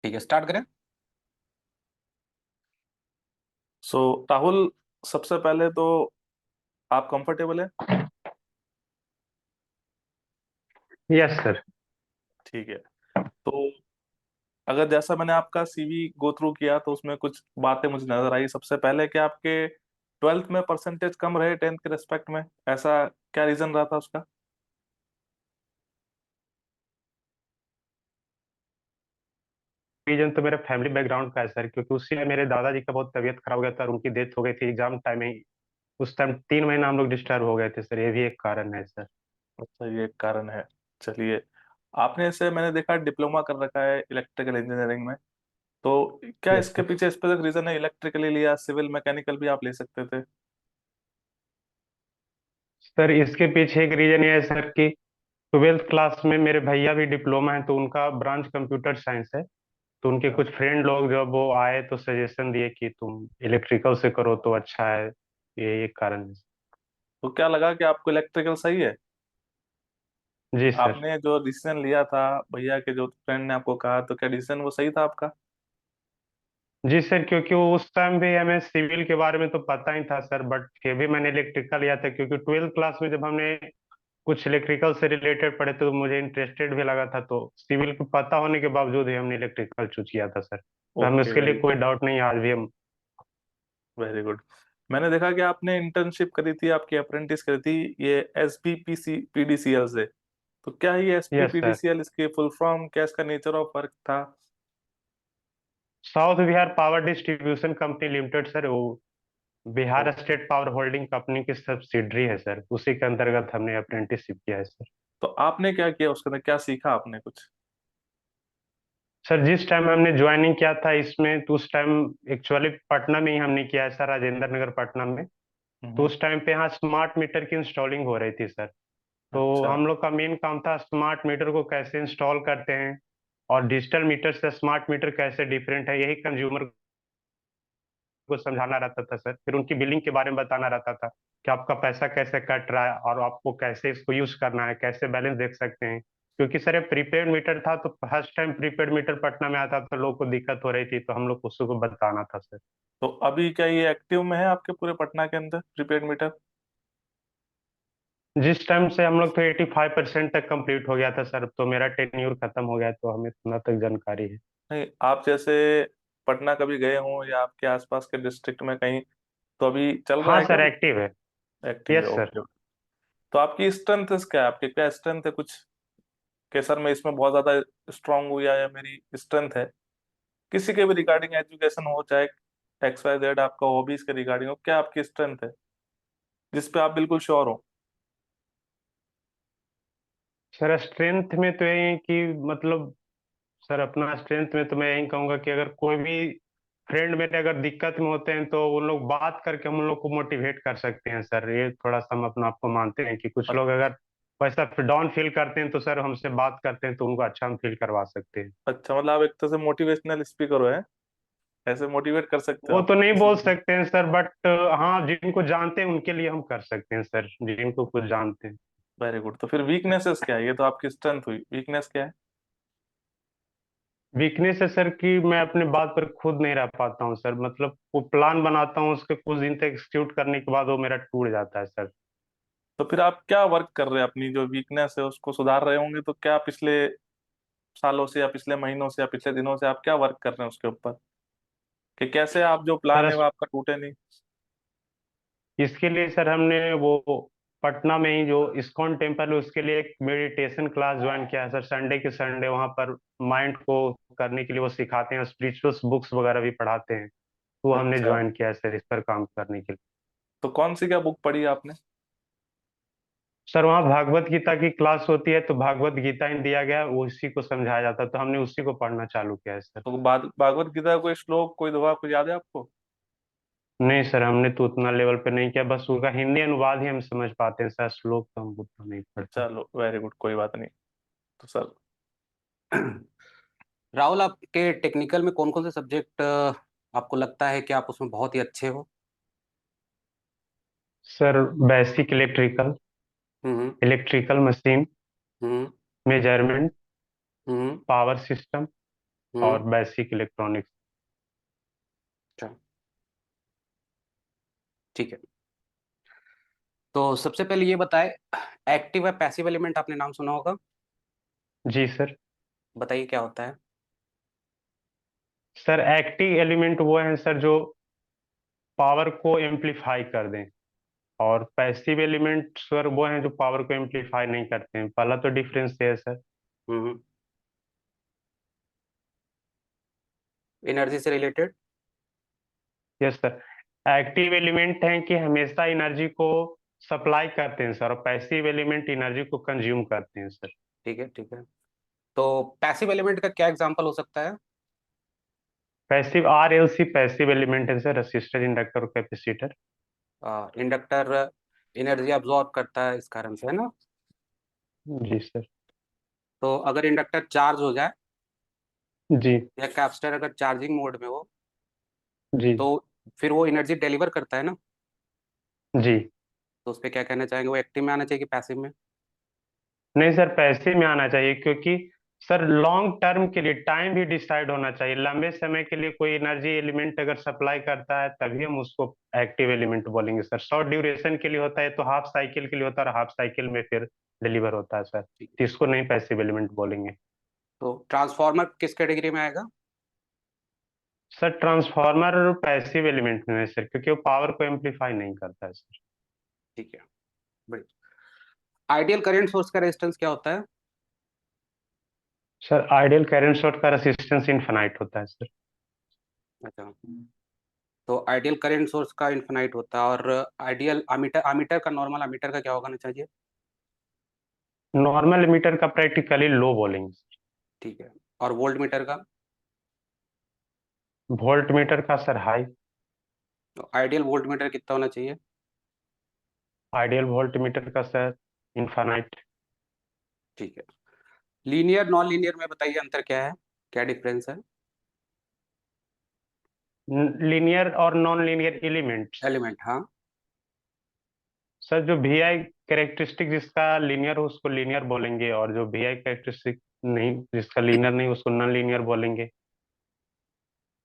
ठीक है, स्टार्ट करें। सो राहुल, सबसे पहले तो आप कंफर्टेबल है? Yes sir. ठीक है। तो अगर जैसा मैंने आपका सीवी गो थ्रू किया तो उसमें कुछ बातें मुझे नजर आई। सबसे पहले कि आपके ट्वेल्थ में परसेंटेज कम रहे टेंथ के रेस्पेक्ट में, ऐसा क्या रीजन रहा था उसका? रीजन तो मेरा फैमिली बैकग्राउंड का है सर, क्योंकि उसी में मेरे दादाजी का बहुत तबीयत खराब हो गया था और उनकी डेथ हो गई थी एग्जाम टाइम में ही। उस टाइम 3 महीना हम लोग डिस्टर्ब हो गए थे सर, ये भी एक कारण है सर। अच्छा, ये एक कारण है। चलिए, आपने इसे मैंने देखा डिप्लोमा कर रखा है इलेक्ट्रिकल इंजीनियरिंग में। तो क्या यस इसके सर। पीछे स्पेसिफिक रीजन है? इलेक्ट्रिकली लिया, सिविल मैकेनिकल भी आप ले सकते थे। सर इसके पीछे एक रीजन ये है सर कि ट्वेल्थ क्लास में मेरे भैया भी डिप्लोमा है, तो उनका ब्रांच कंप्यूटर साइंस है। तो उनके अच्छा। कुछ फ्रेंड लोग जब वो आए तो सजेशन दिए कि तुम इलेक्ट्रिकल से करो तो अच्छा है। ये एक कारण है। तो क्या लगा कि आपको इलेक्ट्रिकल सही है? जी सर। आपने जो डिसीजन लिया था, भैया के जो फ्रेंड ने आपको कहा, तो क्या डिसीजन वो सही था आपका? जी सर, क्योंकि वो उस टाइम भी हमें सिविल के बारे में तो पता ही था सर, बट फिर भी मैंने इलेक्ट्रिकल लिया था, क्योंकि ट्वेल्थ क्लास में जब हमने कुछ इलेक्ट्रिकल से रिलेटेड पढ़े तो मुझे इंटरेस्टेड भी लगा था, तो सिविल को पता होने के बावजूद ही हमने इलेक्ट्रिकल चूज किया था सर। तो हमें ओके, उसके लिए वेरी कोई डाउट नहीं है आज भी हम। Very good. मैंने देखा कि आपने इंटर्नशिप करी थी, आपकी अप्रेंटिस करी थी ये S B P C P D C L से। तो क्या ये S P yes P D sir. C L, इसकी फुल फॉर्म क्या, इसका नेचर ऑफ वर्क था? South Bihar power distribution company limited sir, वो Bihar okay. State power holding company की सब्सिडरी है सर, उसी के अंतर्गत हमने अप्रेंटिसशिप किया है सर। तो आपने क्या किया उसके अंदर, क्या सीखा आपने कुछ? सर जिस टाइम हमने ज्वाइनिंग किया था इसमें, तो उस टाइम एक्चुअली पटना में ही हमने किया है सर, राजेंद्र नगर पटना में। तो हम्म। उस टाइम पे यहाँ स्मार्ट मीटर की इंस्टॉलिंग हो रही थी सर। तो अच्छा। हम लोग का मेन काम था स्मार्ट मीटर को कैसे इंस्टॉल करते हैं और डिजिटल मीटर से स्मार्ट मीटर कैसे डिफरेंट है, यही कंज्यूमर को समझाना रहता था सर। फिर उनकी बिलिंग के बारे में बताना रहता था कि आपका पैसा कैसे कट रहा है और आपको कैसे इसको यूज करना है, कैसे बैलेंस देख सकते हैं। क्योंकि सर ये प्रीपेड मीटर था, तो first time prepaid meter Patna में आता तो लोगों को दिक्कत हो रही थी, तो हम लोग को उसको बताना था सर। तो अभी क्या ये एक्टिव में है आपके पूरे पटना के अंदर प्रीपेड मीटर? जिस टाइम से हम लोग तो 85% तक कंप्लीट हो गया था सर, तो मेरा टेन्योर खत्म हो गया, तो हमें इतना तक जानकारी है। नहीं, आप जैसे पटना कभी गए हों या आपके आसपास के डिस्ट्रिक्ट में कहीं, तो अभी चल रहा हाँ है क्या? सर, एक्टिव है। एक्टिव है, यस सर। ओके। तो आपकी स्ट्रेंथ क्या है, आपकी क्या स्ट्रेंथ है कुछ? कि सर मैं इसमें बहुत ज्यादा स्ट्रांग हुई, या मेरी स्ट्रेंथ है किसी के भी रिगार्डिंग, एजुकेशन हो चाहे एक्स वाई जेड, आपका हॉबीज के रिगार्डिंग हो, क्या आपकी स्ट्रेंथ है जिस पे आप बिल्कुल श्योर हो? सर स्ट्रेंथ में तो यही है कि मतलब, सर अपना स्ट्रेंथ में तो मैं यही कहूंगा कि अगर कोई भी फ्रेंड मेरे अगर दिक्कत में होते हैं तो उन लोग बात करके हम लोग को मोटिवेट कर सकते हैं सर। ये थोड़ा सा हम अपना आपको मानते हैं कि कुछ लोग अगर वैसा डाउन फील करते हैं तो सर हमसे बात करते हैं तो उनको अच्छा हम फील करवा सकते हैं। अच्छा, मतलब आप एक तरह से मोटिवेशनल स्पीकर हो, है? ऐसे मोटिवेट कर सकते हो वो आप तो नहीं किसी बोल को? सकते हैं सर, बट हाँ जिनको जानते हैं उनके लिए हम कर सकते हैं सर, जिनको कुछ जानते हैं। Very good. तो फिर वीकनेसेस क्या है? ये तो आपकी स्ट्रेंथ हुई, वीकनेस क्या है? वीकनेस है सर कि मैं अपने बात पर खुद नहीं रह पाता हूँ सर, मतलब वो प्लान बनाता हूँ उसके कुछ दिन तक एग्जीक्यूट करने के बाद वो मेरा टूट जाता है सर। तो फिर आप क्या वर्क कर रहे हैं, अपनी जो वीकनेस है उसको सुधार रहे होंगे, तो क्या पिछले सालों से या पिछले महीनों से या पिछले दिनों से आप क्या वर्क कर रहे हैं उसके ऊपर, कि कैसे आप जो प्लान सर है वो आपका टूटे नहीं? इसके लिए सर हमने वो पटना में ही जो इस्कॉन टेम्पल है उसके लिए एक मेडिटेशन क्लास ज्वाइन किया है सर, संडे के संडे वहाँ पर माइंड को करने के लिए वो सिखाते हैं, स्पिरिचुअल बुक्स वगैरह भी पढ़ाते हैं। तो वो हमने अच्छा। ज्वाइन किया है सर इस पर काम करने के लिए। तो कौन सी क्या बुक पढ़ी आपने? सर वहाँ भागवत गीता की क्लास होती है, तो भागवत गीता ही दिया गया है, वो उसी को समझाया जाता है, तो हमने उसी को पढ़ना चालू किया है सर। तो भागवत गीता का कोई श्लोक, कोई दोहा कुछ याद है आपको? नहीं सर, हमने तो उतना लेवल पे नहीं किया, बस उसका हिंदी अनुवाद ही हम समझ पाते हैं सर, श्लोक तो हम उतना नहीं पढ़ते। चलो, वेरी गुड, कोई बात नहीं। तो सर, राहुल, आपके टेक्निकल में कौन कौन से सब्जेक्ट आपको लगता है कि आप उसमें बहुत ही अच्छे हो? सर बेसिक इलेक्ट्रिकल, हम्म। इलेक्ट्रिकल मशीन, हम्म। मेजरमेंट, हम्म। पावर सिस्टम, और बेसिक इलेक्ट्रॉनिक्स। अच्छा, ठीक है। तो सबसे पहले ये बताए, एक्टिव या पैसिव एलिमेंट आपने नाम सुना होगा। जी सर। बताइए क्या होता है। सर एक्टिव एलिमेंट वो हैं सर जो पावर को एम्पलीफाई कर दें, और पैसिव एलिमेंट सर वो हैं जो पावर को एम्पलीफाई नहीं करते हैं। पहला तो डिफरेंस है सर। हम्म। एनर्जी से related. Yes sir. Active element हैं कि हमेशा एनर्जी को सप्लाई करते हैं सर, और पैसिव एलिमेंट एनर्जी को कंज्यूम करते हैं सर। ठीक है, ठीक है। तो पैसिव एलिमेंट का क्या एग्जांपल हो सकता है। पैसिव आरएलसी पैसिव एलिमेंट है सर, रसिस्टर इंडक्टर और कैपेसिटर। इंडक्टर एनर्जी अब्जॉर्ब करता है इस कारण से, है ना। जी सर। तो अगर इंडक्टर चार्ज हो जाए जी। या कैपेसिटर अगर चार्जिंग मोड में हो, जी। तो फिर वो एनर्जी डिलीवर करता है ना। जी। तो उस पर क्या कहना चाहेंगे, वो एक्टिव में आना चाहिए कि पैसिव में। नहीं सर, पैसिव में आना चाहिए, क्योंकि सर लॉन्ग टर्म के लिए टाइम भी डिसाइड होना चाहिए। लंबे समय के लिए कोई एनर्जी एलिमेंट अगर सप्लाई करता है तभी हम उसको एक्टिव एलिमेंट बोलेंगे सर। शॉर्ट ड्यूरेशन के लिए होता है तो हाफ साइकिल के लिए होता है, और हाफ साइकिल में फिर डिलीवर होता है सर, ठीक तो है। इसको नहीं पैसिव एलिमेंट बोलेंगे। तो ट्रांसफार्मर किस कैटेगरी में आएगा। सर ट्रांसफार्मर पैसिव एलिमेंट में है सर, क्योंकि वो पावर को एम्पलीफाई नहीं करता है सर। ठीक है, बढ़िया। आइडियल करंट सोर्स का रेजिस्टेंस क्या होता है। सर आइडियल करंट सोर्स का रेसिस्टेंस इनफाइनाइट होता है सर। अच्छा, तो आइडियल करंट सोर्स का इन्फिनाइट होता है, और आइडियल अमीटर, अमीटर का, नॉर्मल अमीटर का क्या होगा ना चाहिए। नॉर्मल मीटर का प्रैक्टिकली लो बोलेंगे। ठीक है। और वोल्ट मीटर का। वोल्ट मीटर का सर हाई। तो आइडियल वोल्ट मीटर कितना होना चाहिए। आइडियल वोल्ट मीटर का सर इनफाइनाइट। ठीक है। लीनियर नॉन लीनियर में बताइए अंतर क्या है, क्या डिफरेंस है। लीनियर और नॉन लीनियर एलिमेंट्स। एलिमेंट, हाँ। सर जो वी आई कैरेक्टरिस्टिक जिसका लीनियर हो उसको लीनियर बोलेंगे, और जो वी आई कैरेक्टरिस्टिक नहीं, जिसका लीनियर नहीं, उसको नॉन लीनियर बोलेंगे।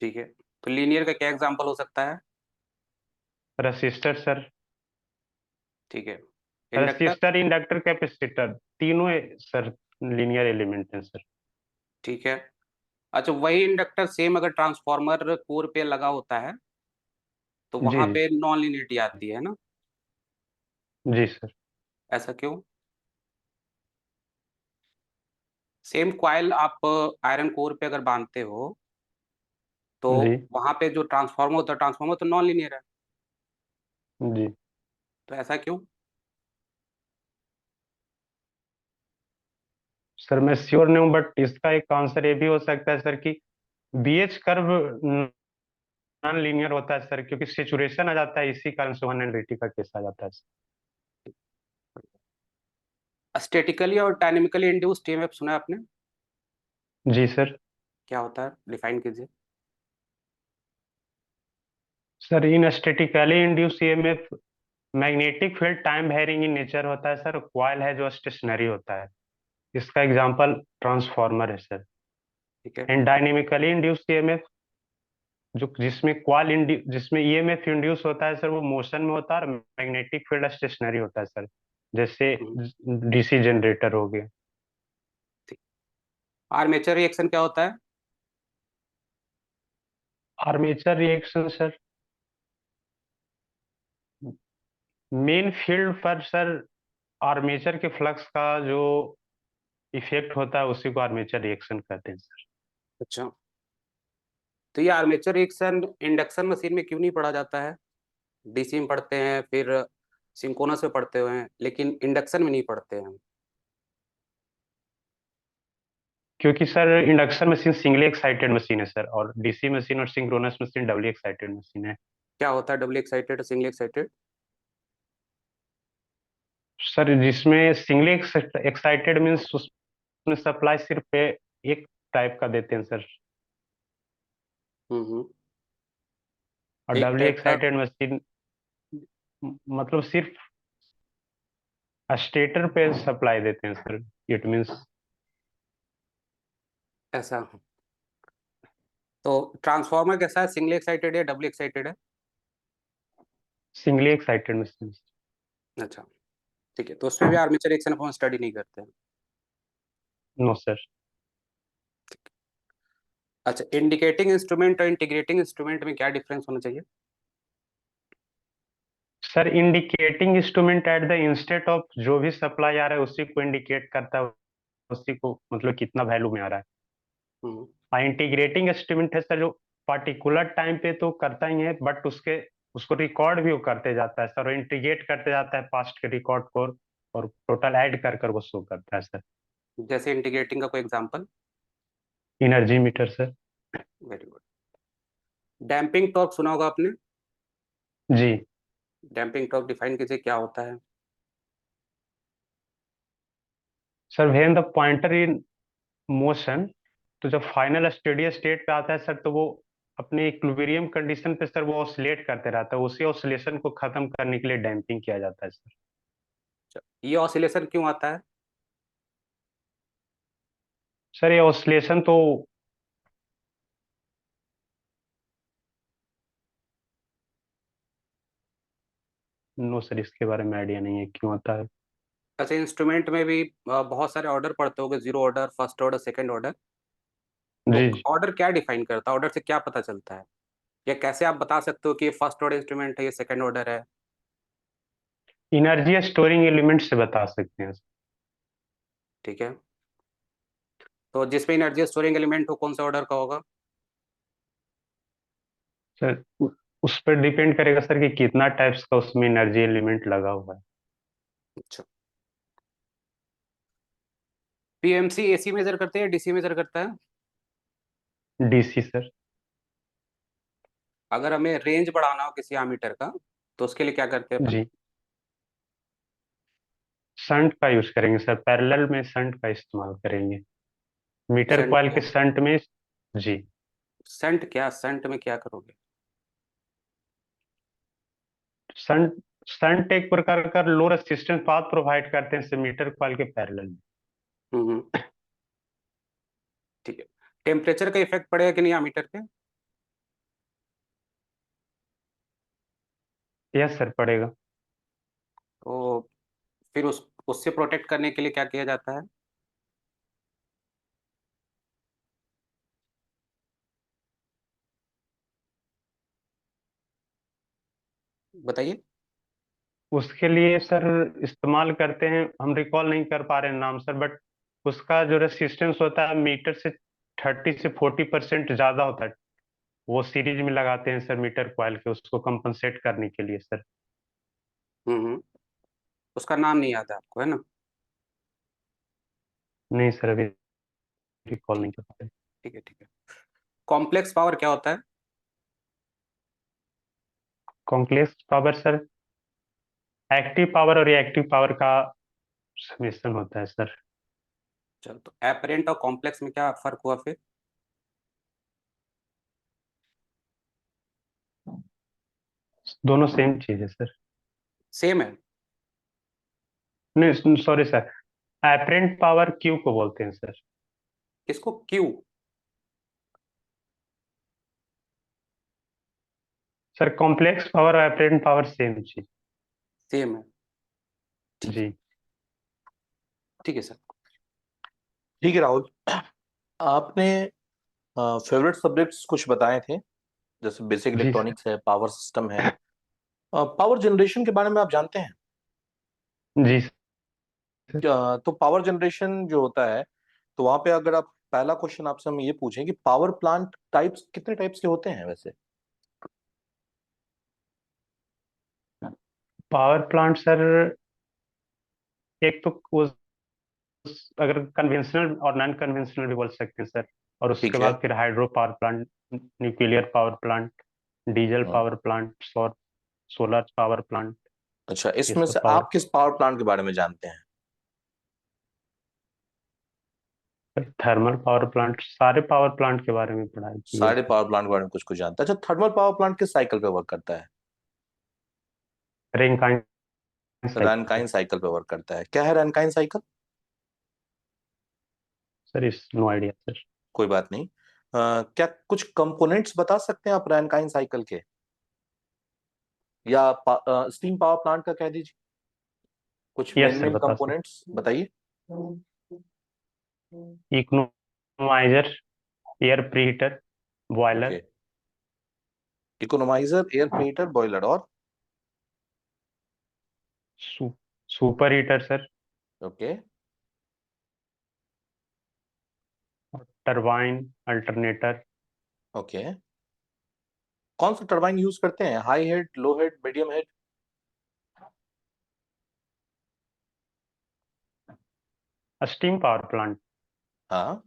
ठीक है। तो लीनियर का क्या एग्जांपल हो सकता है। Resistor sir. ठीक है। इंडक्टर। रसिस्टर इंडक्टर कैपेसिटर तीनों सर लीनियर एलिमेंट हैं सर। ठीक है। अच्छा, वही इंडक्टर सेम अगर ट्रांसफार्मर कोर पे लगा होता है तो जी वहां जी। पे नॉन लीनियरिटी आती है ना। जी सर। ऐसा क्यों। सेम कॉइल आप आयरन कोर पे अगर बांधते हो तो जी। वहां पे जो ट्रांसफार्मर होता है, ट्रांसफार्मर तो नॉन लीनियर है। जी तो ऐसा क्यों। सर मैं श्योर नहीं हूँ, बट इसका एक आंसर ये भी हो सकता है सर कि बीएच कर्व नॉन लीनियर होता है सर, क्योंकि सेचुरेशन आ जाता है, इसी कारण से 180 का केस आ जाता है सर। स्टैटिकली और डायनेमिकली इंड्यूस्ड ईएमएफ सुना है आपने। जी सर। क्या होता है, डिफाइन कीजिए। Sir in statically induce EMF magnetic field time varying in nature होता है सर, कॉइल है जो स्टेशनरी होता है। इसका एग्जांपल ट्रांसफार्मर है सर। ठीक है। एंड डायनेमिकली इंड्यूस ईएमएफ जो जिसमें ईएमएफ इंड्यूस होता है सर, वो मोशन में होता है, और मैग्नेटिक फील्ड स्टेशनरी होता है सर, जैसे हम्म, डीसी जनरेटर हो गया। ठीक। आर्मेचर रिएक्शन क्या होता है। Armature reaction sir main field पर सर आर्मेचर के फ्लक्स का जो इफेक्ट होता है उसी को आर्मेचर रिएक्शन कहते हैं सर। अच्छा, तो ये आर्मेचर रिएक्शन इंडक्शन मशीन में क्यों नहीं पढ़ा जाता है। डीसी में पढ़ते हैं, फिर सिंक्रोनस में पढ़ते हुए हैं, लेकिन इंडक्शन में नहीं पढ़ते हैं। क्योंकि sir induction machine singly excited machine है सर, और डीसी मशीन और सिंक्रोनस मशीन डबली एक्साइटेड मशीन है। क्या होता है डबल एक्साइटेड और सिंगल एक्साइटेड। सर जिसमें सिंगली एक्साइटेड मीन्स उसमें सप्लाई सिर्फ एक टाइप का देते हैं सर, हम्म। और एक डबली टाइप का। एक्साइटेड मशीन मतलब सिर्फ स्टेटर पे सप्लाई देते हैं सर। इट मीन्स ऐसा। ट्रांसफार्मर कैसा है, सिंगली एक्साइटेड या डबल एक्साइटेड है? Singly excited machine. अच्छा, ठीक है, तो उसमें भी आर्मेचर रिएक्शन अपन स्टडी नहीं करते हैं। No sir. अच्छा, इंडिकेटिंग इंस्ट्रूमेंट और इंटीग्रेटिंग इंस्ट्रूमेंट में क्या डिफरेंस होना चाहिए? Sir indicating instrument at the instant of जो भी सप्लाई आ रहा है उसी को इंडिकेट करता है, उसी को मतलब कितना वैल्यू में आ रहा है। हम्म, इंटीग्रेटिंग इंस्ट्रूमेंट है सर जो पर्टिकुलर टाइम पे तो करता ही है, बट उसको रिकॉर्ड भी वो करते जाता है सर, इंटीग्रेट करते जाता है पास्ट के रिकॉर्ड को, और टोटल ऐड कर कर वो शो करता है सर। जैसे इंटीग्रेटिंग का कोई example? Energy meter sir. Very good. Damping torque सुना होगा आपने? जी डैम्पिंग टॉर्क डिफाइन कीजिए, क्या होता है? Sir, when the pointer in motion, तो जब फाइनल स्टेडी स्टेट पे आता है सर, तो वो अपने इक्विलिब्रियम कंडीशन पे सर वो ऑसिलेट करते रहता है, उसी ऑसिलेशन को खत्म करने के लिए डैम्पिंग किया जाता है सर। अच्छा, ये ऑसिलेशन क्यों आता है? सर ये ऑसिलेशन तो नो सर, इसके बारे में आइडिया नहीं है क्यों आता है। अच्छा, इंस्ट्रूमेंट में भी बहुत सारे ऑर्डर पढ़ते होगे, zero order, first order, second order. तो जी जी। ऑर्डर क्या डिफाइन करता है, ऑर्डर से क्या पता चलता है, या कैसे आप बता सकते हो कि ये फर्स्ट ऑर्डर इंस्ट्रूमेंट है, ये सेकंड ऑर्डर है? एनर्जी स्टोरिंग एलिमेंट से बता सकते हैं ठीक है, तो जिसमें एनर्जी स्टोरिंग एलिमेंट हो कौन सा ऑर्डर का होगा? सर। उस पर डिपेंड करेगा सर कि कितना टाइप्स का उसमें एनर्जी एलिमेंट लगा हुआ है। अच्छा, पीएमसी एसी मेजर करते हैं या डीसी मेजर करता है? DC sir. अगर हमें रेंज बढ़ाना हो किसी एमीटर का, तो उसके लिए क्या करते हैं अपन? जी, शंट का यूज करेंगे सर, पैरेलल में शंट का इस्तेमाल करेंगे, मीटर शंट कॉइल के क्या? शंट में। जी। शंट क्या, शंट में क्या करोगे? शंट शंट एक प्रकार का लो रेजिस्टेंस पाथ प्रोवाइड करते हैं मीटर कॉइल के पैरेलल में। हम्म, ठीक है। टेम्परेचर का इफेक्ट पड़ेगा कि नहीं एमीटर पे? यस सर, पड़ेगा। तो फिर उस उससे प्रोटेक्ट करने के लिए क्या किया जाता है? बताइए। उसके लिए सर इस्तेमाल करते हैं, हम रिकॉल नहीं कर पा रहे हैं नाम सर, बट उसका जो रेसिस्टेंस होता है मीटर से 30 से 40% ज्यादा होता है, वो सीरीज में लगाते हैं सर मीटर कॉइल के, उसको कंपनसेट करने के लिए सर। उसका नाम नहीं याद है आपको, है ना? नहीं सर, अभी रिकॉल नहीं ठीक कर पा रहे। ठीक है, ठीक है। कॉम्प्लेक्स पावर क्या होता है? Complex power sir active power और रिएक्टिव पावर का समेशन होता है सर। चलो, तो एपरेंट और कॉम्प्लेक्स में क्या फर्क हुआ फिर? दोनों सेम चीज है सर। सेम है? नहीं sorry sir, apparent power Q को बोलते हैं सर। किसको, क्यू? सर कॉम्प्लेक्स पावर और एपरेंट पावर सेम चीज। सेम है, ठीक है। जी ठीक है सर। ठीक है राहुल, आपने फेवरेट सब्जेक्ट्स कुछ बताए थे, जैसे बेसिक जी सर। इलेक्ट्रॉनिक्स है, पावर सिस्टम है, पावर जनरेशन के बारे में आप जानते हैं? जी सर। तो पावर जनरेशन जो होता है, तो वहां पे अगर आप, पहला क्वेश्चन आपसे हम ये पूछें कि पावर प्लांट टाइप्स कितने टाइप्स के होते हैं वैसे? पावर प्लांट सर, एक तो अगर कन्वेंशनल और नॉन कन्वेंशनल भी बोल सकते हैं सर, और उसके ठीक है। बाद फिर hydro power plant, nuclear power plant, diesel हाँ। पावर प्लांट, सौर सोलर पावर प्लांट, अच्छा, ये इसमें सब से पावर। आप किस पावर प्लांट के बारे में जानते हैं? थर्मल पावर प्लांट, सारे पावर प्लांट के बारे में पढ़ाई की है सारे सर। पावर प्लांट के बारे में कुछ कुछ जानते हैं। अच्छा, थर्मल पावर प्लांट किस साइकिल पे वर्क करता है? रेनकाइन साइकिल रैनकाइन सर। साइकिल पे वर्क करता है। क्या है रैनकाइन साइकिल? सर इस नो आइडिया सर। कोई बात नहीं। क्या कुछ कंपोनेंट्स बता सकते हैं आप रैनकाइन साइकिल के, या स्टीम पावर प्लांट का कह दीजिए, कुछ यस मेन सर, मेन बता सकते। कंपोनेंट्स बताइए। Economizer, air preheater, okay, boiler, economizer, air preheater, boiler, और super heater sir, okay, turbine, alternator. Okay. कौन सा टरबाइन यूज करते हैं, high head, low head, medium head? Steam power plant, हाँ,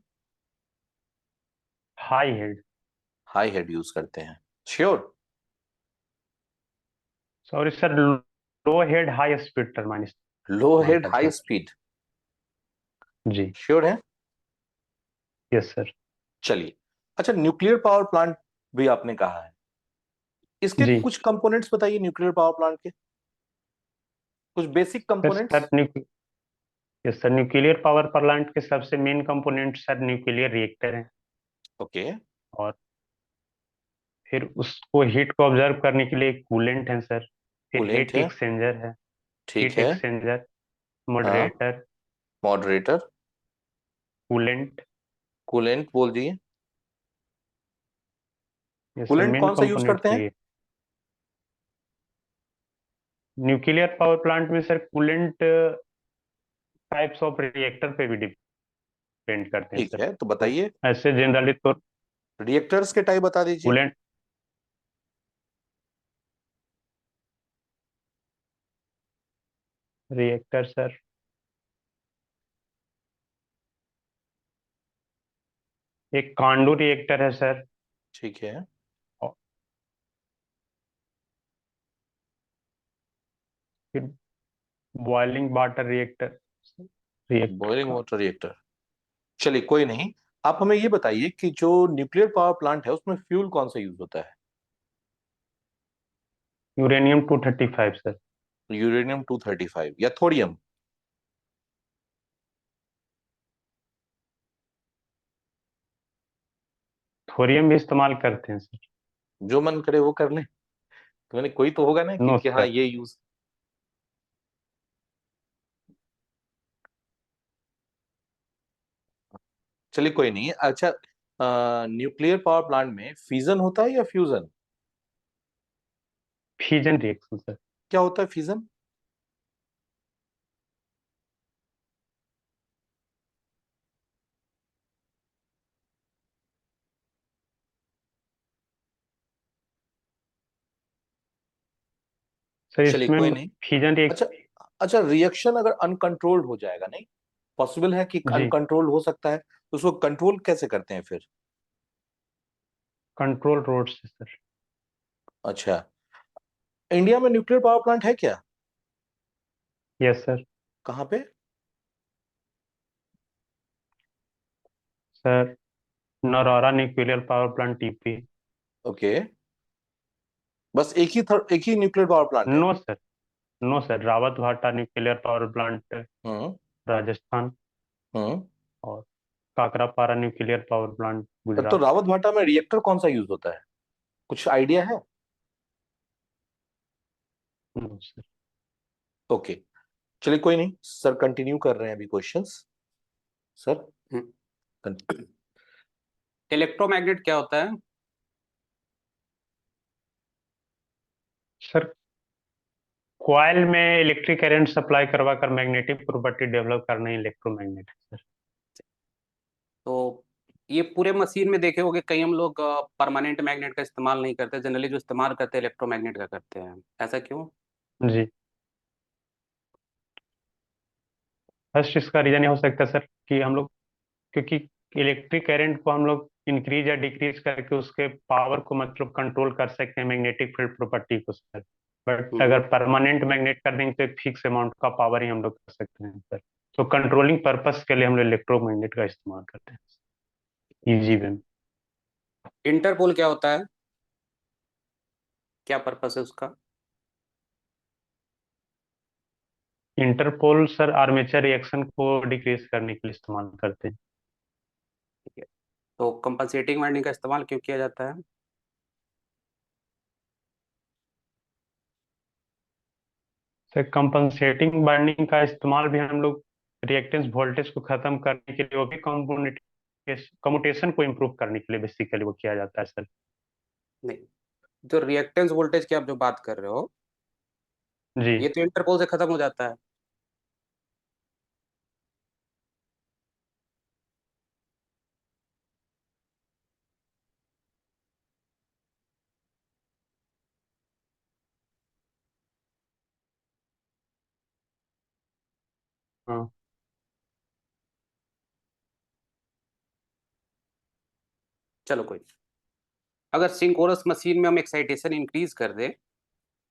high head. High head use करते हैं, sure? Sorry sir, low head high speed turbine low इस्तेमाल head करते high हैं सर। स्पीड, जी। श्योर है? Yes sir. चलिए, अच्छा, न्यूक्लियर पावर प्लांट भी आपने कहा है, इसके जी कुछ कंपोनेंट्स बताइए न्यूक्लियर पावर प्लांट के, कुछ basic sir. Components. Yes sir, nuclear power plant के सबसे main component sir nuclear reactor हैं। ओके, और फिर उसको हीट को ऑब्जर्व करने के लिए कूलेंट है सर। फिर कूलेंट हीट है, एक्सचेंजर है। ठीक हीट है। एक्सचेंजर, हाँ, मॉडरेटर, मॉडरेटर, कूलेंट। कूलेंट बोल दिए। ये सर कूलेंट मेन कौन सा यूज करते कंपोनेंट्स हैं? ये। न्यूक्लियर पावर प्लांट में sir coolant types of reactor पे भी डिपेंड करते हैं ठीक सर। है, तो तो बताइए, ऐसे जनरली तो रिएक्टर्स के टाइप बता दीजिए। कूलेंट रिएक्टर सर, एक कांडू रिएक्टर है सर। ठीक है, और फिर boiling water reactor, reactor boiling का वाटर रिएक्टर। चलिए, कोई नहीं, आप हमें ये बताइए कि जो न्यूक्लियर पावर प्लांट है उसमें फ्यूल कौन सा यूज होता है? Uranium 235 sir. यूरेनियम 235 या थोरियम? थोरियम भी इस्तेमाल करते हैं सर। जो मन करे वो कर ले, तो मैंने कोई तो होगा ना नो कि हाँ सर। ये यूज। चलिए, कोई नहीं, अच्छा, न्यूक्लियर पावर प्लांट में फिजन होता है या फ्यूजन? Fusion reaction sir. क्या होता है फिजन? सर चलिए, इसमें कोई नहीं। फ्यूजन अच्छा, रिएक्शन। अच्छा, रिएक्शन अगर अनकंट्रोल्ड हो जाएगा, नहीं पॉसिबल है कि जी, अनकंट्रोल्ड हो सकता है, तो उसको कंट्रोल कैसे करते हैं फिर? कंट्रोल रोड से सर। अच्छा, इंडिया में न्यूक्लियर पावर प्लांट है क्या? Yes sir. कहाँ पे? Sir Narora nuclear power plant TP. Okay, बस एक ही न्यूक्लियर पावर प्लांट है? No sir, no sir, Rawat Bhata nuclear power plant hmm, Rajasthan. Hmm. और काकरापारा न्यूक्लियर पावर प्लांट तो गुजरात। रावत भाटा में रिएक्टर कौन सा यूज होता है, कुछ आइडिया है? No sir. ओके, चलिए, कोई नहीं, सर कंटिन्यू कर रहे हैं अभी क्वेश्चंस। सर, इलेक्ट्रोमैग्नेट क्या होता है? सर कॉइल में इलेक्ट्रिक करंट सप्लाई करवा कर मैग्नेटिक प्रॉपर्टी डेवलप करना इलेक्ट्रोमैग्नेट है सर। तो ये पूरे मशीन में देखे होंगे, कहीं हम लोग परमानेंट मैग्नेट का इस्तेमाल नहीं करते, जनरली जो इस्तेमाल करते हैं इलेक्ट्रोमैग्नेट का करते हैं, ऐसा क्यों? जी, फर्स्ट इसका रीजन ये हो सकता है सर कि हम लोग, क्योंकि इलेक्ट्रिक करंट को हम लोग इंक्रीज या डिक्रीज करके उसके पावर को मतलब कंट्रोल कर सकते हैं मैग्नेटिक फील्ड प्रॉपर्टी को सर। बट हम्म। अगर परमानेंट मैग्नेट कर देंगे तो एक फिक्स अमाउंट का पावर ही हम लोग कर सकते हैं सर। तो कंट्रोलिंग पर्पस के लिए हम लोग इलेक्ट्रोमैग्नेट का इस्तेमाल करते हैं इजी वे में। इंटरपोल क्या होता है, क्या पर्पस है उसका? इंटरपोल सर आर्मेचर रिएक्शन को डिक्रीज करने के लिए इस्तेमाल करते हैं। ठीक है। तो कंपनसेटिंग वाइंडिंग का इस्तेमाल क्यों किया जाता है? सर कंपनसेटिंग बाइंडिंग का इस्तेमाल भी हम लोग रिएक्टेंस वोल्टेज को खत्म करने के लिए, वो भी कम्यूटेशन को इम्प्रूव करने के लिए बेसिकली वो किया जाता है सर। नहीं, जो रिएक्टेंस वोल्टेज की आप जो बात कर रहे हो, जी। ये तो इंटरपोल से खत्म हो जाता है। हाँ। चलो कोई नहीं। अगर सिंक्रोनस मशीन में हम एक्साइटेशन इंक्रीज कर दें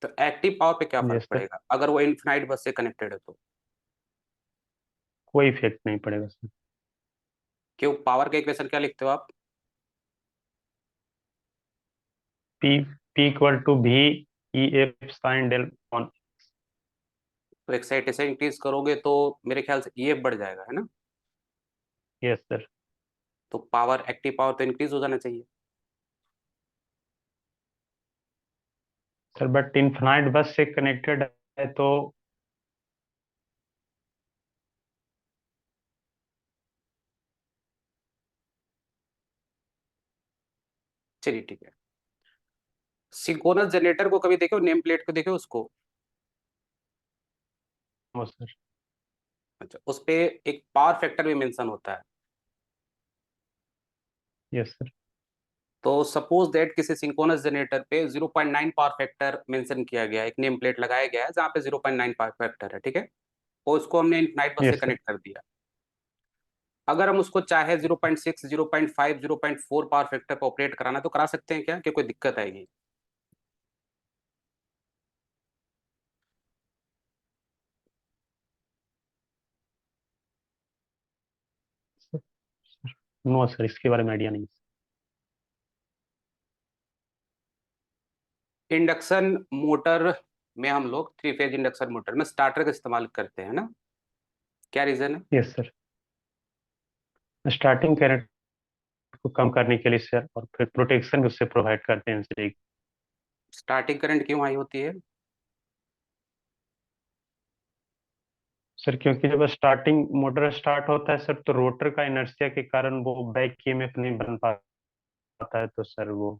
तो एक्टिव पावर पे क्या फर्क यस सर। पड़ेगा, अगर वो इनफिनाइट बस से कनेक्टेड है तो? कोई इफेक्ट नहीं पड़ेगा सर। क्यों? पावर का इक्वेशन क्या लिखते हो आप? P P equal to V E F sine del on. तो एक्साइटेशन इंक्रीज करोगे तो मेरे ख्याल से ईएफ बढ़ जाएगा, है ना? Yes sir. तो पावर, एक्टिव पावर तो इंक्रीज हो जाना चाहिए। सर बट इनफिनाइट बस से कनेक्टेड है तो चलिए ठीक है। सिंक्रोनस जनरेटर को कभी देखो, नेम प्लेट को देखो उसको। वो सर। अच्छा, उस पे एक पावर फैक्टर भी मेंशन होता है। Yes sir. तो सपोज दैट किसी सिंक्रोनस जनरेटर पे 0.9 पावर फैक्टर मेंशन किया गया है, एक नेम प्लेट लगाया गया है जहाँ पे 0.9 पावर फैक्टर है, ठीक है? और उसको हमने इनफिनाइट बस से यस सर। कनेक्ट कर दिया। अगर हम उसको चाहे 0.6, 0.5, 0.4 पावर फैक्टर पर ऑपरेट कराना तो करा सकते हैं क्या, कि कोई दिक्कत आएगी? नो सर, इसके बारे में आइडिया नहीं। इंडक्शन मोटर में हम लोग, थ्री फेज इंडक्शन मोटर में स्टार्टर का इस्तेमाल करते हैं ना? क्या रीजन है? Yes sir. स्टार्टिंग करंट को कम करने के लिए सर, और फिर प्रोटेक्शन भी उससे प्रोवाइड करते हैं सर। स्टार्टिंग करंट क्यों हाई होती है? सर क्योंकि जब स्टार्टिंग मोटर स्टार्ट होता है सर, तो रोटर का इनर्शिया के कारण वो बैक ईएमएफ नहीं बन पाता है, तो सर वो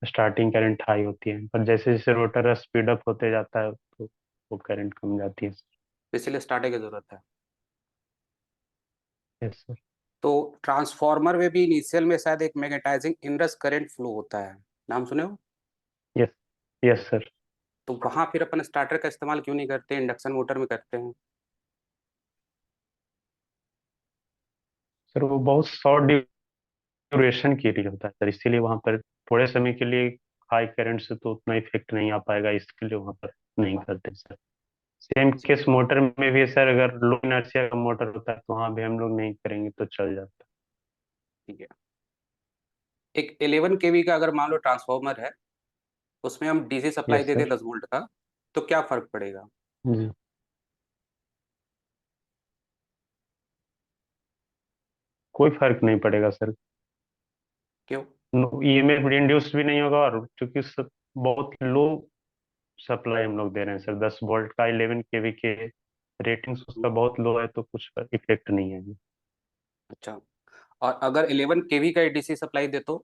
स्टार्टिंग करंट हाई होती है। पर जैसे जैसे रोटर स्पीड अप होते जाता है तो वो करंट कम जाती है। इसलिए स्टार्टिंग की जरूरत है। Yes sir. तो ट्रांसफार्मर में भी इनिशियल में शायद एक मैग्नेटाइजिंग इनरश करंट फ्लो होता है, नाम सुने हो? यस। Yes sir. तो वहां फिर अपन स्टार्टर का इस्तेमाल क्यों नहीं करते, इंडक्शन मोटर में करते हैं? सर वो बहुत शॉर्ट ड्यूरेशन के लिए होता है सर, इसीलिए वहां पर थोड़े समय के लिए हाई करंट से तो उतना इफेक्ट नहीं आ पाएगा, इसके लिए वहां पर नहीं करते सर। सेम केस मोटर में भी है सर, अगर लो इनर्शिया का मोटर होता है तो वहां भी हम लोग नहीं करेंगे तो चल जाता ठीक है। एक 11 केवी का अगर मान लो ट्रांसफार्मर है, उसमें हम डीसी है। सप्लाई यस देते सर। 10 वोल्ट का, तो क्या फर्क पड़ेगा? जी। कोई फर्क नहीं पड़ेगा सर। क्यों? ईएमएफ इंड्यूस भी नहीं होगा, और क्योंकि बहुत लो सप्लाई हम लोग दे रहे हैं सर, 10 वोल्ट का 11 केवी के रेटिंग्स उसका बहुत लो है, तो कुछ इफेक्ट नहीं है जी। अच्छा, और अगर 11 केवी का डीसी सप्लाई दे तो?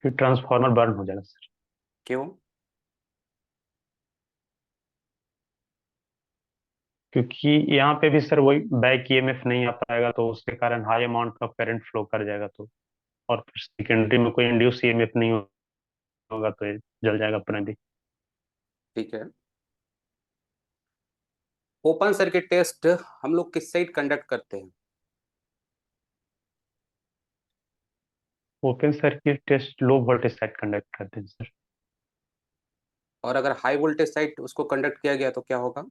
फिर ट्रांसफार्मर बर्न हो जाएगा सर। क्यों? क्योंकि यहाँ पे भी सर वही बैक ईएमएफ नहीं आ पाएगा, तो उसके कारण हाई अमाउंट का करंट फ्लो कर जाएगा, तो और फिर सेकेंडरी में कोई इंड्यूस ईएमएफ नहीं होगा तो ये जल जाएगा अपना भी। ठीक है। ओपन सर्किट टेस्ट हम लोग किस साइड कंडक्ट करते हैं? Open circuit test low voltage side conduct करते हैं सर। और अगर हाई वोल्टेज साइड उसको कंडक्ट किया गया तो क्या होगा?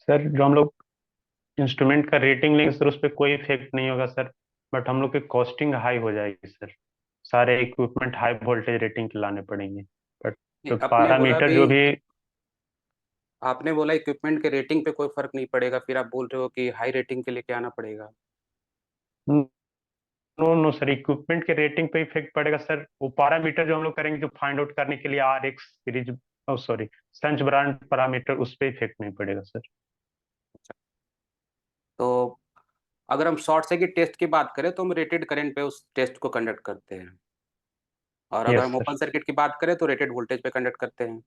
सर जो हम लोग इंस्ट्रूमेंट का रेटिंग लेंगे सर, उस पर कोई इफेक्ट नहीं होगा सर, बट हम लोग की कॉस्टिंग हाई हो जाएगी सर। सारे इक्विपमेंट हाई वोल्टेज रेटिंग के लाने पड़ेंगे, बट नहीं, जो अपने बोला पैरामीटर भी, जो भी। आपने बोला इक्विपमेंट के रेटिंग पे कोई फर्क नहीं पड़ेगा, फिर आप बोल रहे हो कि हाई रेटिंग के लिए क्या आना पड़ेगा। नो नो सर, इक्विपमेंट के रेटिंग पे इफेक्ट पड़ेगा सर। वो पैरामीटर जो हम लोग करेंगे, जो फाइंड आउट करने के लिए आर एक्स सीरीज, सॉरी, संच ब्रांड पैरामीटर, उस पे इफेक्ट नहीं पड़ेगा सर। तो अगर हम शॉर्ट सर्किट टेस्ट की बात करें तो हम रेटेड करंट पे उस टेस्ट को कंडक्ट करते हैं, और अगर यस हम सर। ओपन सर्किट की बात करें तो रेटेड वोल्टेज पे कंडक्ट करते हैं।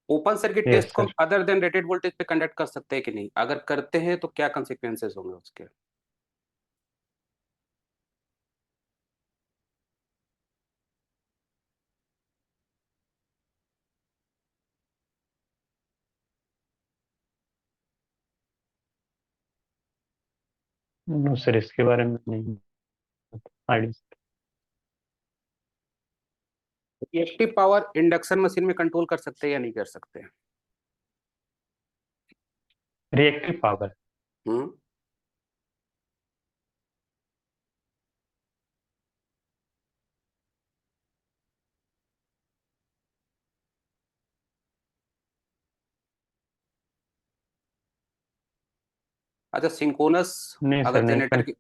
ओपन सर्किट टेस्ट यस को हम sir. Other than rated voltage पे कंडक्ट कर सकते हैं कि नहीं, अगर करते हैं तो क्या कंसिक्वेंसेस होंगे उसके। नो सर, इसके बारे में नहीं idea. Reactive power induction machine में कंट्रोल कर सकते हैं या नहीं कर सकते। Reactive power. हम्म। अच्छा, सिंक्रोनस, नहीं सर, अगर नहीं जनरेटर कर। की,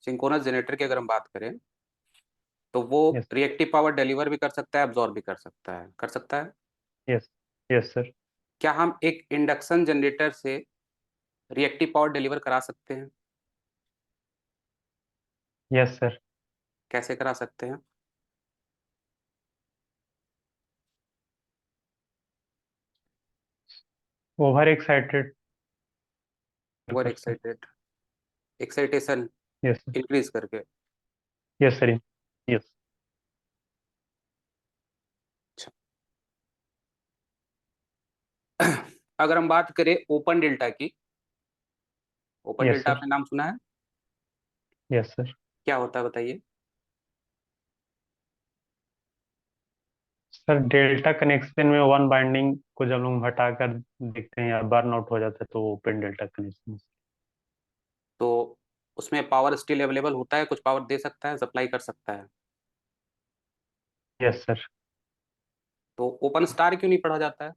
सिंक्रोनस जनरेटर की अगर हम बात करें तो वो यस। रिएक्टिव पावर डिलीवर भी कर सकता है, अब्जॉर्ब भी कर सकता है, कर सकता है। यस। Yes sir. क्या हम एक इंडक्शन जनरेटर से रिएक्टिव पावर डिलीवर करा सकते हैं। Yes sir. कैसे करा सकते हैं। ओवर एक्साइटेड ओवर कर sir. Excited, excitation yes. Increase करके। Yes sir. यस। अच्छा। अगर हम बात करें ओपन डेल्टा की, ओपन यस डेल्टा सर। आपने नाम सुना है, यस सर। क्या होता है बताइए। सर, डेल्टा कनेक्शन में वन बाइंडिंग को जब लोग हटाकर देखते हैं या बर्न आउट हो जाता है तो ओपन डेल्टा कनेक्शन। तो उसमें पावर स्टिल अवेलेबल होता है, कुछ पावर दे सकता है, सप्लाई कर सकता है। Yes sir. तो ओपन स्टार क्यों नहीं पढ़ा जाता है।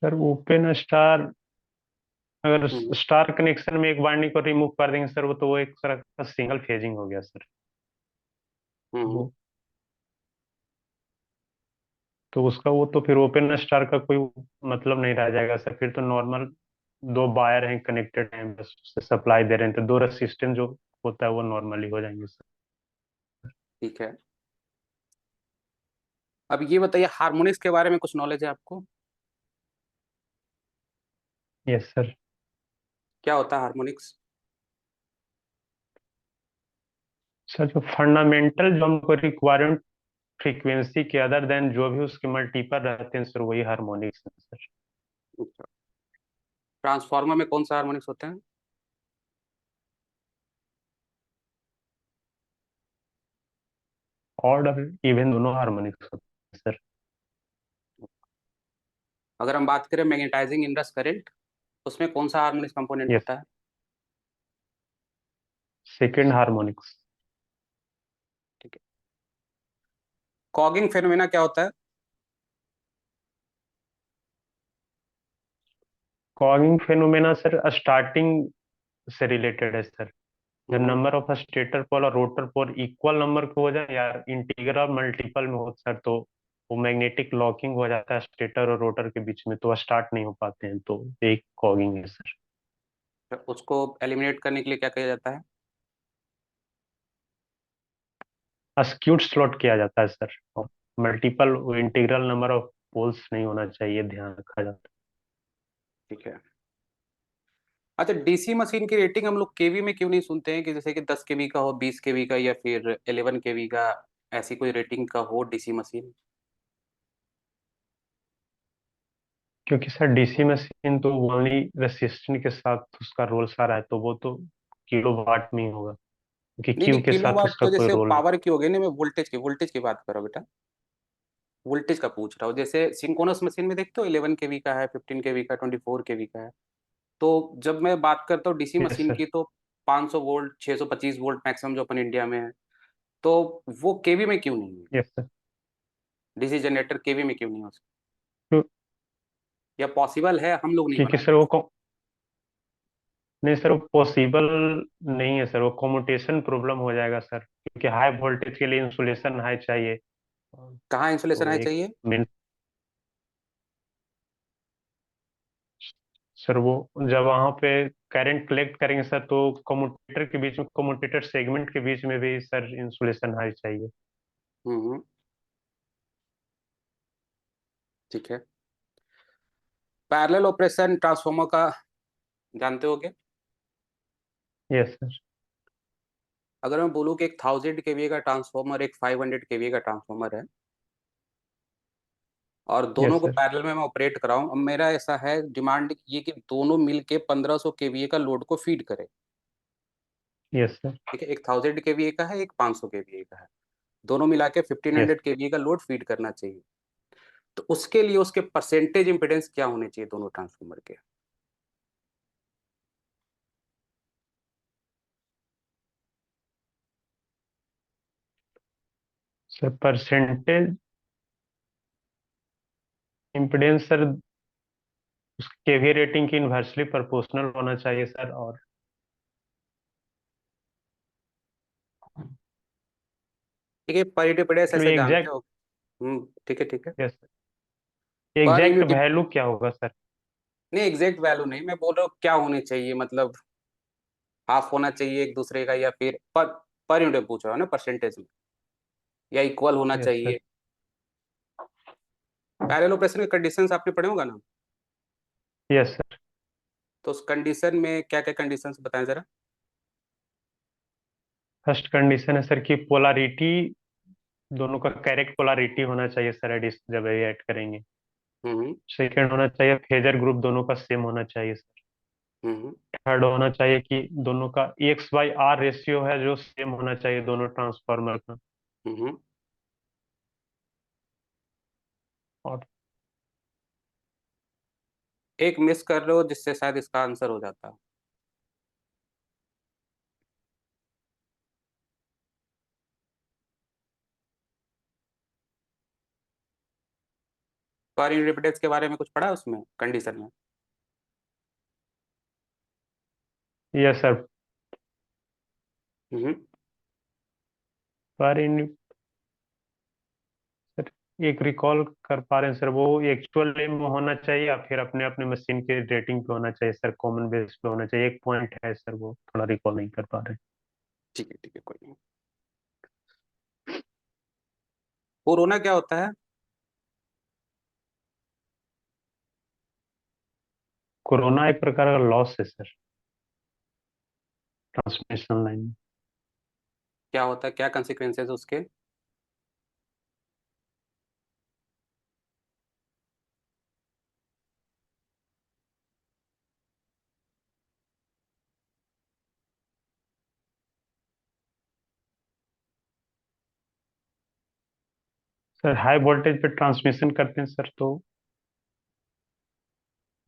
सर, ओपन स्टार, अगर हम्म। स्टार कनेक्शन में एक बाइंडिंग को रिमूव कर देंगे सर, वो तो वो एक तरह का सिंगल फेजिंग हो गया सर। हम्म। वो तो उसका, वो तो फिर ओपन स्टार का कोई मतलब नहीं रह जाएगा सर। फिर तो नॉर्मल दो वायर हैं, कनेक्टेड हैं, बस उससे सप्लाई दे रहे हैं, तो दो रेसिस्टेंस जो होता है वो नॉर्मली हो जाएंगे सर। ठीक है। अब ये बताइए, हार्मोनिक्स के बारे में कुछ नॉलेज है आपको। Yes sir. क्या होता है हार्मोनिक्स। सर, जो फंडामेंटल जो हमको रिक्वायरमेंट फ्रीक्वेंसी के अदर देन जो भी उसके मल्टीपल रहते हैं सर, वही हार्मोनिक्स है सर। ट्रांसफार्मर में कौन सा हार्मोनिक्स होते हैं। ऑड और इवन दोनों हार्मोनिक्स होते हैं सर। अगर हम बात करें मैग्नेटाइजिंग इंडस करंट, उसमें कौन सा हार्मोनिक्स कंपोनेंट यस, होता है। Second harmonics. ठीक है। कॉगिंग फेनोमेना क्या होता है। कॉगिंग फेनोमेना सर स्टार्टिंग से रिलेटेड है सर। जब हम्म। नंबर ऑफ स्टेटर पोल और रोटर पोल इक्वल नंबर के हो जाए या इंटीग्रल और मल्टीपल में हो सर, तो वो मैग्नेटिक लॉकिंग हो जाता है स्टेटर और रोटर के बीच में, तो वो स्टार्ट नहीं हो पाते हैं, तो एक कॉगिंग है सर। तो उसको एलिमिनेट करने के लिए क्या किया जाता है। अस्क्यूट स्लॉट किया जाता है सर, और multiple integral number of poles नहीं होना चाहिए, ध्यान रखा जाता ठीक है। अच्छा, डीसी मशीन की रेटिंग हम लोग केवी में क्यों नहीं सुनते हैं, कि जैसे कि 10 केवी का हो, 20 केवी का, या फिर 11 केवी का, ऐसी कोई रेटिंग का हो डीसी मशीन। है। क्योंकि सर डीसी मशीन तो ओनली रेसिस्टेंस के साथ उसका रोल सारा है, तो वो तो किलो वाट में ही होगा, क्योंकि नहीं क्यू नहीं, के किलो साथ वाट उसका तो कोई जैसे रोल नहीं। पावर की हो गई ना, मैं वोल्टेज की बात कर रहा हूँ बेटा। वोल्टेज का पूछ रहा हूँ, जैसे सिंक्रोनस मशीन में देखते हो 11 केवी का है, 15 केवी का, 24 केवी का है। तो जब मैं बात करता हूँ डीसी यस मशीन सर। की तो 500 वोल्ट, 625 वोल्ट मैक्सिमम जो अपन इंडिया में है, तो वो केवी में क्यों नहीं है? Yes sir. डीसी जनरेटर केवी में क्यों नहीं हो सकता? तो या पॉसिबल है, हम लोग नहीं क्योंकि बना सर नहीं सर, वो पॉसिबल नहीं है सर, वो कम्यूटेशन प्रॉब्लम हो जाएगा सर, क्योंकि हाई वोल्टेज के लिए इंसुलेशन हाई चाहिए। कहाँ इंसुलेशन तो हाई एक चाहिए? मिनट सर, वो जब वहाँ पे करंट कलेक्ट करेंगे सर, तो कम्यूटेटर के बीच में, कम्यूटेटर सेगमेंट के बीच में भी सर इंसुलेशन हाई चाहिए। हम्म। ठीक है। पैरेलल ऑपरेशन ट्रांसफार्मर का जानते हो क्या? Yes sir. अगर मैं बोलूँ कि एक 1000 kVA का ट्रांसफार्मर, एक 500 kVA का ट्रांसफार्मर है, और दोनों यस को सर। पैरेलल में मैं ऑपरेट कराऊं, अब मेरा ऐसा है डिमांड ये कि दोनों मिलके 1500 kVA का लोड को फीड करे। Yes sir. ठीक है, एक 1000 kVA का है, एक 500 kVA का है, दोनों मिला के यस 1500 kVA का लोड फीड करना चाहिए। तो उसके लिए उसके परसेंटेज इंपेडेंस क्या होने चाहिए दोनों ट्रांसफार्मर के? सर, परसेंटेज इम्पिडेंस सर उसके केवी रेटिंग की इन्वर्सली प्रोपोर्शनल होना चाहिए सर। और ठीक है, पर इंपेडेंस तो ऐसे जानते एग्जैक्ट, हो। ठीक है ठीक है। यस, पर एग्जैक्ट यूनिट, वैल्यू क्या होगा सर? नहीं एग्जैक्ट वैल्यू नहीं, मैं बोल रहा हूँ क्या होने चाहिए, मतलब हाफ होना चाहिए एक दूसरे का, या फिर पर यूनिट पूछ रहा हूँ ना, परसेंटेज में, या इक्वल होना यस सर। चाहिए? पैरेलल ऑपरेशन के कंडीशंस आपने पढ़े होगा ना? Yes sir. तो उस कंडीशन में क्या क्या कंडीशंस बताएं जरा। फर्स्ट कंडीशन है सर कि पोलारिटी, दोनों का करेक्ट पोलारिटी होना चाहिए सर, एडिस जब ये ऐड करेंगे। हम्म सेकेंड होना चाहिए फेजर ग्रुप दोनों का सेम होना चाहिए सर। हम्म थर्ड होना चाहिए कि दोनों का EX/R रेशियो है जो सेम होना चाहिए दोनों ट्रांसफार्मर का। हम्म। और एक मिस कर रहे हो जिससे शायद इसका आंसर हो जाता। पर यूनिट के बारे में कुछ पढ़ा है उसमें कंडीशन में? Yes sir. हम्म। पर इन सर, एक रिकॉल कर पा रहे हैं सर, वो एक्चुअल में होना चाहिए या फिर अपने अपने मशीन के रेटिंग पे होना चाहिए सर, कॉमन बेस पे होना चाहिए, एक पॉइंट है सर, वो थोड़ा रिकॉल नहीं कर पा रहे। ठीक है कोई नहीं। कोरोना क्या होता है? कोरोना एक प्रकार का लॉस है सर, ट्रांसमिशन लाइन में। क्या होता है, क्या कंसिक्वेंसेस उसके? सर हाई वोल्टेज पे ट्रांसमिशन करते हैं सर, तो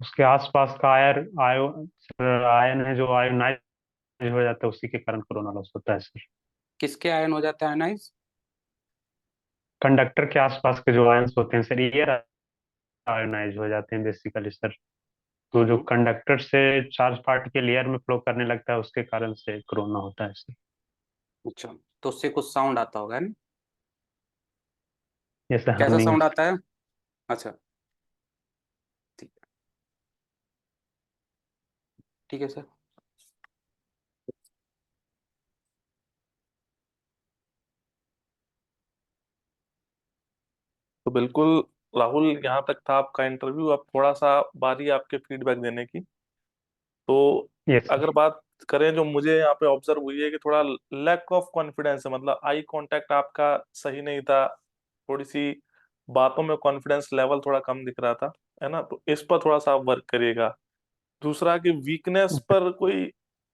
उसके आसपास का आयन है जो आयोनाइज हो जाता है, उसी के कारण कोरोना लॉस होता है सर। किसके आयन हो जाता है आयनाइज? कंडक्टर के आसपास के जो आयंस होते हैं सर, ये आयोनाइज हो जाते हैं बेसिकली सर। तो जो हम्म। कंडक्टर से चार्ज पार्टिकल एयर में फ्लो करने लगता है, उसके कारण से कोरोना होता है सर। अच्छा, तो उससे कुछ साउंड आता होगा, है ना? जैसे कैसा हमिंग। साउंड आता है? अच्छा, ठीक है। ठीक है सर। तो बिल्कुल राहुल, यहाँ तक था आपका इंटरव्यू। अब थोड़ा सा बारी है आपके फीडबैक देने की। तो यस अगर सर। बात करें, जो मुझे यहाँ पे ऑब्जर्व हुई है कि थोड़ा लैक ऑफ कॉन्फिडेंस है, मतलब आई कांटेक्ट आपका सही नहीं था, थोड़ी सी बातों में कॉन्फिडेंस लेवल थोड़ा कम दिख रहा था, है ना? तो इस पर थोड़ा सा आप वर्क करिएगा। दूसरा कि वीकनेस पर कोई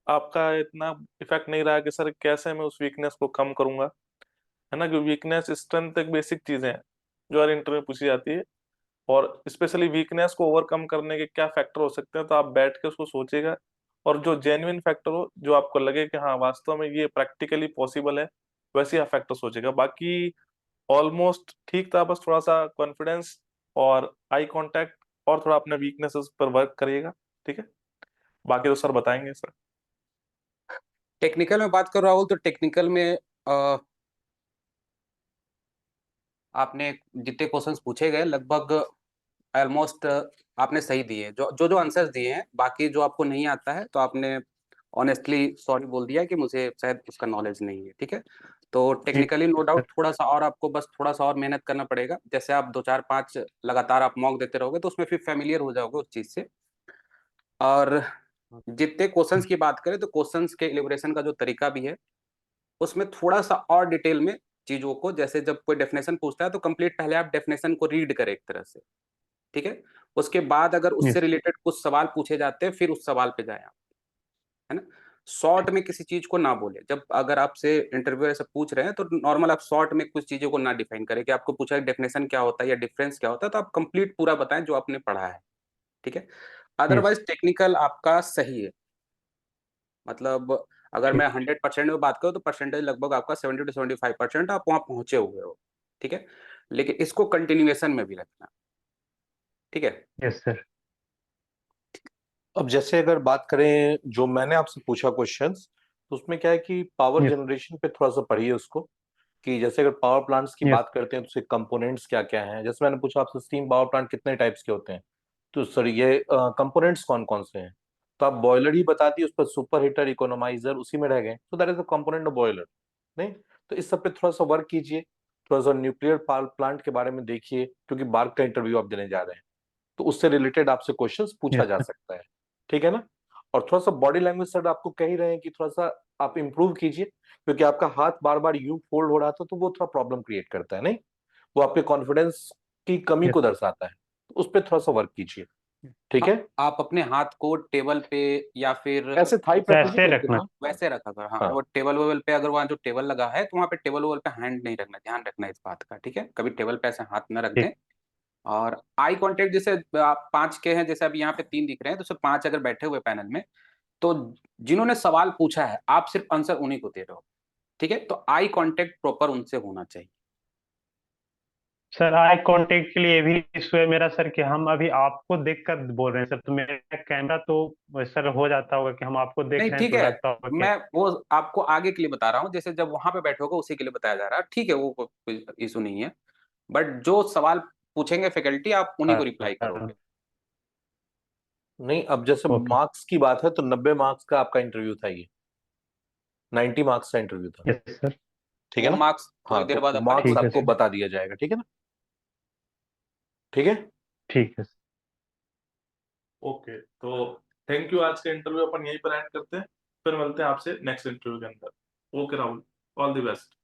आपका इतना इफेक्ट नहीं रहा कि सर कैसे मैं उस वीकनेस को कम करूंगा, है ना? कि वीकनेस स्ट्रेंथ एक बेसिक चीजें हैं जो हर इंटरव्यू में पूछी जाती है। और स्पेशली वीकनेस को ओवरकम करने के क्या फैक्टर हो सकते हैं, तो आप बैठ के उसको सोचिएगा। और जो जेन्युइन फैक्टर हो, जो आपको लगे कि हाँ वास्तव में ये प्रैक्टिकली पॉसिबल है, वैसे ही फैक्टर सोचेगा। बाकी ऑलमोस्ट ठीक था, बस थोड़ा सा कॉन्फिडेंस और आई कांटेक्ट और थोड़ा अपने वीकनेसेस पर वर्क करिएगा, ठीक है। बाकी तो सर बताएंगे सर। टेक्निकल में बात कर राहुल, तो टेक्निकल में आपने जितने क्वेश्चंस पूछे गए लगभग ऑलमोस्ट आपने सही दिए, जो आंसर्स दिए हैं। बाकी जो आपको नहीं आता है तो आपने ऑनेस्टली सॉरी बोल दिया कि मुझे शायद उसका नॉलेज नहीं है, ठीक है। तो जी टेक्निकली नो सर। डाउट थोड़ा सा और आपको बस थोड़ा सा और मेहनत करना पड़ेगा। जैसे आप 2 4 5 लगातार आप मॉक देते रहोगे तो उसमें फिर फेमिलियर हो जाओगे उस चीज से। और जितने क्वेश्चंस की बात करें तो क्वेश्चंस के एलिब्रेशन का जो तरीका भी है उसमें थोड़ा सा और डिटेल में चीजों को, जैसे जब कोई डेफिनेशन पूछता है तो कंप्लीट पहले आप डेफिनेशन को रीड करें एक तरह से, ठीक है। उसके बाद अगर उससे यस। रिलेटेड कुछ सवाल पूछे जाते हैं फिर उस सवाल पे जाए आप, है ना। शॉर्ट में किसी चीज को ना बोले। जब अगर आपसे इंटरव्यू ऐसा पूछ रहे हैं तो नॉर्मल आप शॉर्ट में कुछ चीजों को ना डिफाइन करें कि आपको पूछा है डेफिनेशन क्या होता है या डिफरेंस क्या होता है, तो आप कंप्लीट पूरा बताएं जो आपने पढ़ा है, ठीक है। यस। अदरवाइज टेक्निकल आपका सही है, मतलब अगर मैं ठीक। 100% में बात करूँ तो परसेंटेज लगभग आपका 70 to 75% आप वहां पहुंचे हुए हो, ठीक है। लेकिन इसको कंटिन्यूएशन में भी रखना, ठीक है। Yes sir. अब जैसे अगर बात करें जो मैंने आपसे पूछा क्वेश्चंस, तो उसमें क्या है कि पावर यस। जनरेशन पे थोड़ा सा पढ़िए उसको, कि जैसे अगर पावर प्लांट्स की यस। बात करते हैं तो उसके कंपोनेंट्स क्या क्या हैं। जैसे मैंने पूछा आपसे स्टीम पावर प्लांट कितने टाइप्स के होते हैं, तो सर ये कंपोनेंट्स कौन कौन से हैं, तो आप बॉयलर ही बता दिए, उस पर सुपर हीटर इकोनोमाइजर उसी में रह गए, तो that is a component of boiler. नहीं, तो इस सब पे थोड़ा सा वर्क कीजिए। थोड़ा सा न्यूक्लियर पावर प्लांट के बारे में देखिए, क्योंकि बार्क का इंटरव्यू आप देने जा रहे हैं, तो उससे रिलेटेड आपसे क्वेश्चंस पूछा यस जा सर। सकता है, ठीक है ना। और थोड़ा सा बॉडी लैंग्वेज सर आपको कह ही रहे हैं कि थोड़ा सा आप इंप्रूव कीजिए, क्योंकि आपका हाथ बार बार यूं फोल्ड हो रहा था, तो वो थोड़ा प्रॉब्लम क्रिएट करता है। नहीं, वो आपके कॉन्फिडेंस की कमी यस। को दर्शाता है, तो उस पर थोड़ा सा वर्क कीजिए, ठीक है। आप अपने हाथ को टेबल पे या फिर ऐसे थाई पे रख लीजिए ऐसे बिल्कुल, रखना। हाँ। वैसे रखा कर, हाँ। हाँ, वो टेबल वेबल पे अगर वहाँ जो टेबल लगा है तो वहाँ पे टेबल वेबल पे हैंड नहीं रखना, ध्यान रखना इस बात का, ठीक है। कभी टेबल पे ऐसे हाथ न रख दें। ठीक। और आई कांटेक्ट, जैसे आप 5 के हैं, जैसे अब यहाँ पे 3 दिख रहे हैं, तो सिर्फ 5 अगर बैठे हुए पैनल में, तो जिन्होंने सवाल पूछा है आप सिर्फ आंसर उन्हीं को दे रहे हो, ठीक है। तो आई कांटेक्ट प्रॉपर उनसे होना चाहिए। सर आई कांटेक्ट के लिए भी इशू है मेरा सर, कि हम अभी आपको देखकर बोल रहे हैं सर, तो मेरा कैमरा तो सर हो जाता होगा कि हम आपको देख नहीं, रहे हैं ठीक तो है। लगता होगा कि। मैं वो आपको आगे के लिए बता रहा हूँ, जैसे जब वहां पे बैठोगे उसी के लिए बताया जा रहा है, ठीक है, वो कोई इशू नहीं है। बट जो सवाल पूछेंगे फैकल्टी आप उन्हीं को रिप्लाई हाँ। करोगे। नहीं, अब जैसे ओके। मार्क्स की बात है तो 90 मार्क्स का आपका इंटरव्यू था, ये 90 मार्क्स का इंटरव्यू था, यस सर। ठीक है वो ना। मार्क्स थोड़ी हाँ, देर तो बाद अपन मार्क्स ठीक है आपको सर। बता दिया जाएगा, ठीक है ना, ठीक है। ठीक है सर। ओके, तो थैंक यू। आज का इंटरव्यू अपन यहीं पर एंड करते हैं, फिर मिलते हैं आपसे नेक्स्ट इंटरव्यू के अंदर। Okay Rahul, all the best.